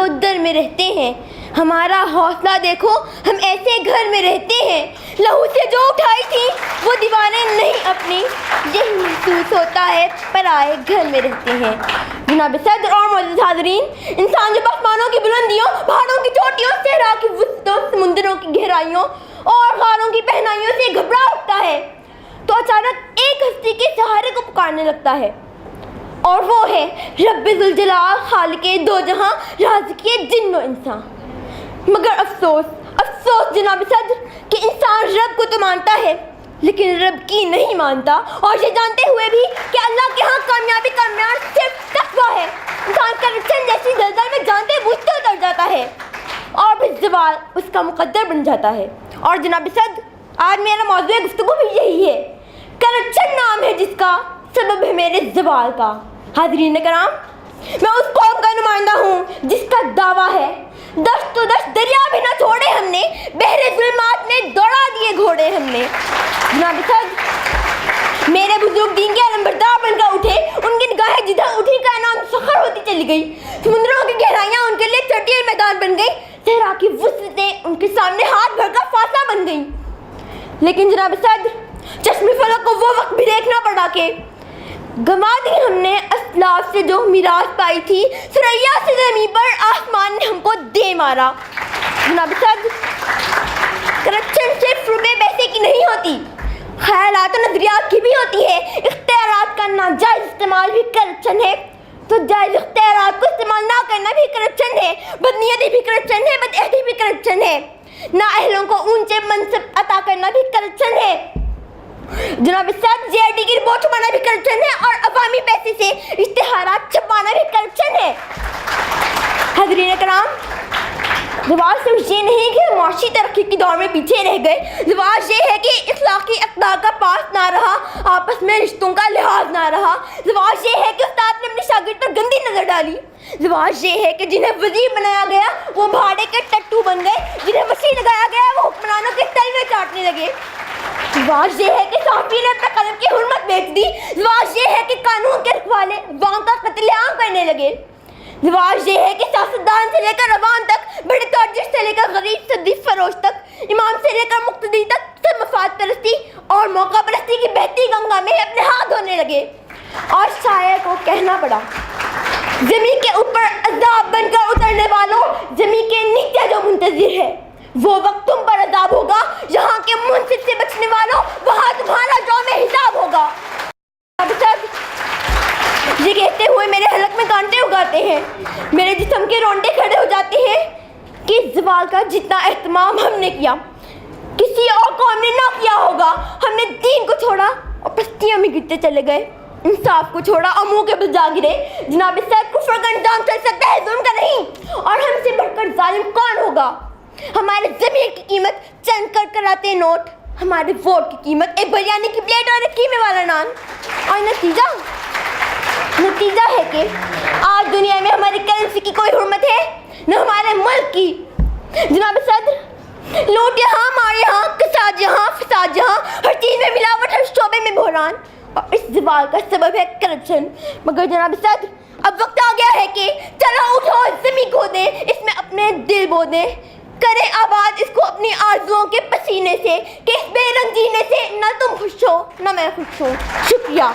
ادھر میں رہتے ہیں. ہمارا حوصلہ دیکھو, ہم ایسے گھر میں رہتے ہیں. لہو سے جو اٹھائی تھی وہ دیواریں نہیں اپنی, یہی محسوس ہوتا ہے پرائے گھر میں رہتے ہیں. جناب صدر اور معزز حاضرین, انسان جب آسمانوں کی بلندیوں, پہاڑوں کی چوٹیوں, صحرا کی وسطوں, سمندروں کی گہرائیوں اور غاروں کی پہنائیوں سے گھبرا اٹھتا ہے تو اچانک ایک ہستی کے سہارے کو پکارنے لگتا ہے, اور وہ ہے رب ذوالجلال, خالق دو جہاں, رازق جن و انسان. مگر افسوس افسوس جناب صدر کہ انسان رب کو تو مانتا ہے لیکن رب کی نہیں مانتا, اور یہ جانتے ہوئے بھی کہ اللہ کے ہاں کامیابی کا معیار صرف تقویٰ ہے. انسان کرپشن جیسی دلدل میں جانتے بوجھتے اتر جاتا ہے اور پھر زوال اس کا مقدر بن جاتا ہے. اور جناب صدر آج میرا موضوع گفتگو بھی یہی ہے, کرپشن نام ہے جس کا سبب ہے میرے زوال کا. حاضرین کرام, میں اس قوم کا نمائندہ ہوں جس کا دعویٰ ہے دشت تو دشت دریا بھی نہ چھوڑے ہم نے, بحر ظلمات میں دوڑا دیے گھوڑے ہم نے. جناب صدر میرے بزرگ دین کے علمبردار بن کر اٹھے, ان کی نگاہیں جدھر اٹھی کا نام سخر ہوتی چلی گئی. سمندروں کی گہرائیاں ان کے لیے چٹیل میدان بن گئی, صحرا کی وسعتیں ان کے سامنے ہاتھ بھر کا فاصلہ بن گئی. لیکن جناب صدر چشم فلک کو وہ وقت بھی دیکھنا پڑا کہ گما دی ہم نے اسلاف سے جو میراث پائی تھی, ثریا سے زمین پر آسمان نے ہم کو دے مارا. جناب صدر کرپشن صرف روپے پیسے کی نہیں ہوتی, خیالات و نظریات کی بھی ہوتی ہے. اختیارات کا ناجائز استعمال بھی کرپشن ہے, تو جائز اختیارات کو استعمال نہ کرنا بھی کرپشن ہے. بدنیتی بھی کرپشن ہے, بدعہدی بھی کرپشن ہے. نااہلوں کو اونچے منصب عطا کرنا بھی کرپشن ہے. جناب صاحب JRD کی رپورٹ چھپانا بھی کرپشن ہے, اور عوامی پیسے سے اشتہارات چھپانا بھی کرپشن ہے. حاضرین کرام, زوال صرف یہ نہیں کہ معاشی ترقی کی دور میں پیچھے رہ گئے, زوال یہ ہے کہ اخلاقی اقدار کا پاس نہ رہا, آپس میں رشتوں کا لحاظ نہ رہا. زوال یہ ہے کہ استاد نے اپنے شاگرد پر گندی نظر ڈالی. زوال یہ ہے کہ جنہیں وزیر بنایا گیا وہ بھاڑے کے ٹٹو بن گئے, جنہیں وسیع لگایا گیا وہ حکمرانوں کے تلوے چاٹنے لگے. زوال یہ ہے کہ صحافی نے اپنے قلم کی حرمت بیچ دی. زوال یہ ہے کہ قانون کے رکھوالے عوام کا قتل عام کرنے لگے. زوال یہ ہے کہ سیاستدان سے لے کر عوام تک, بڑے تاجر سے لے کر غریب صدیق فروش تک, امام سے لے کر مقتدی تک, سب مفاد پرستی اور موقع پرستی کی بہتی گنگا میں اپنے ہاتھ دھونے لگے. اور شاعر کو کہنا پڑا, زمین کے اوپر عذاب بن کر اترنے والوں, زمین کے نیچے جو منتظر ہے وہ وقت تم پر عذاب ہوگا. یہاں کے منصف سے بچنے والوں, وہاں تمہارا جوم حساب ہوگا. اب تک یہ کہتے ہوئے میرے حلق میں کانٹے اگاتے ہیں, میرے جسم کے رونڈے کھڑے ہو جاتے ہیں کہ زوال کا جتنا اہتمام ہم نے کیا کسی اور قوم نے نہ کیا ہوگا. ہم نے دین کو چھوڑا اور پستیوں میں گرتے چلے گئے, انصاف کو چھوڑا اور منہ کے بل جا گرے. جناب صاحب کفر کا انجام چل سکتا ہے, ظلم کا نہیں. اور ہم سے بڑھ کر ظالم کون ہوگا؟ ہمارے ضمیر کی قیمت چند کراتے نوٹ, ہمارے ووٹ کی قیمت ایک بریانی کی پلیٹ اور ایک قیمے والا نان. اور نتیجہ ہے کہ آج دنیا میں ہماری کرنسی کی کوئی حرمت ہے نہ ہمارے ملک کی. جناب صدر لوٹ یہاں, مار یہاں, کساد یہاں, فساد یہاں, ہر چیز میں ملاوٹ, ہر شعبے میں بحران, اور اس زوال کا سبب ہے کرپشن. مگر جناب صدر اب وقت آ گیا ہے کہ چلو اٹھو, زمین کھو دیں, اس میں اپنے دل بو دیں, کریں آباد اس کو اپنی آرزوؤں کے پسینے سے, کہ اس بے رنگ جینے سے نہ تم خوش ہو نہ میں خوش ہوں. شکریہ.